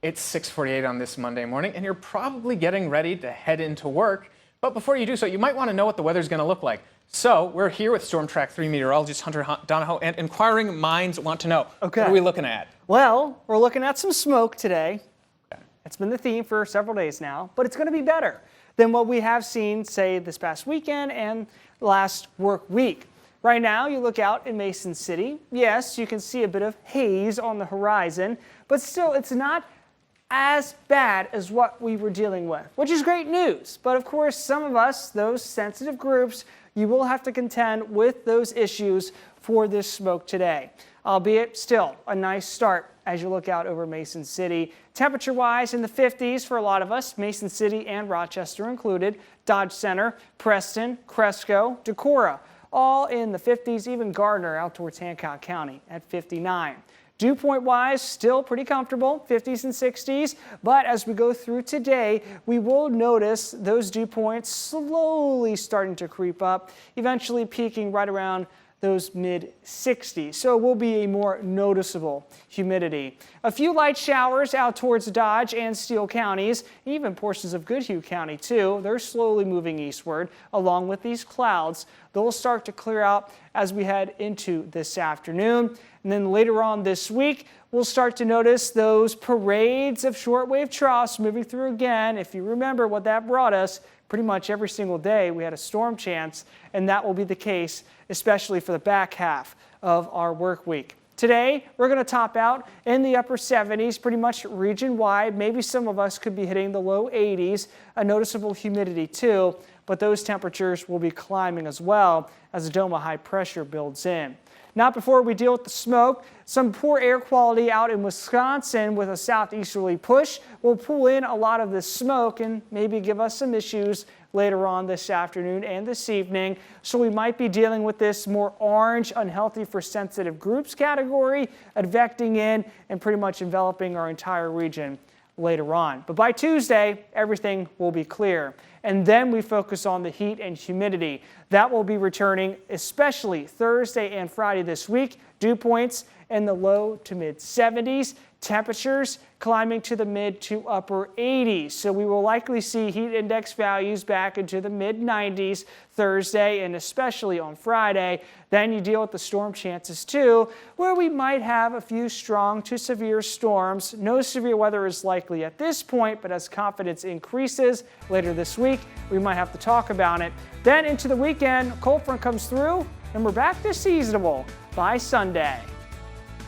It's 6:48 on this Monday morning, and you're probably getting ready to head into work. But before you do so, you might want to know what the weather's going to look like. So we're here with Storm Track 3 meteorologist Hunter Donahoe, and inquiring minds want to know. Okay. What are we looking at? Well, we're looking at some smoke today. It's been the theme for several days now, but it's going to be better than what we have seen, say, this past weekend and last work week. Right now, you look out in Mason City. Yes, you can see a bit of haze on the horizon, but still, it's not as bad as what we were dealing with, which is great news. But of course, some of us, those sensitive groups, you will have to contend with those issues for this smoke today, albeit still a nice start as you look out over Mason City. Temperature-wise, in the 50s for a lot of us, Mason City and Rochester included, Dodge Center, Preston, Cresco, Decorah, all in the 50s, even Gardner out towards Hancock County at 59. Dew point-wise, still pretty comfortable, 50s and 60s, but as we go through today, we will notice those dew points slowly starting to creep up, eventually peaking right around those mid-60s. So it will be a more noticeable humidity. A few light showers out towards Dodge and Steele counties, even portions of Goodhue County too. They're slowly moving eastward along with these clouds. They'll start to clear out as we head into this afternoon. And then later on this week, we'll start to notice those parades of shortwave troughs moving through again. If you remember what that brought us, pretty much every single day we had a storm chance, and that will be the case, especially for the back half of our work week. Today, we're going to top out in the upper 70s, pretty much region-wide. Maybe some of us could be hitting the low 80s, a noticeable humidity too, but those temperatures will be climbing as well as the dome of high pressure builds in. Not before we deal with the smoke. Some poor air quality out in Wisconsin with a southeasterly push will pull in a lot of this smoke and maybe give us some issues later on this afternoon and this evening. So we might be dealing with this more orange, unhealthy for sensitive groups category, advecting in and pretty much enveloping our entire region later on. But by Tuesday, everything will be clear. And then we focus on the heat and humidity. That will be returning, especially Thursday and Friday this week. Dew points in the low to mid 70s. Temperatures climbing to the mid to upper 80s. So we will likely see heat index values back into the mid 90s Thursday and especially on Friday. Then you deal with the storm chances too, where we might have a few strong to severe storms. No severe weather is likely at this point, but as confidence increases later this week, we might have to talk about it. Then into the weekend, cold front comes through and we're back to seasonable by Sunday.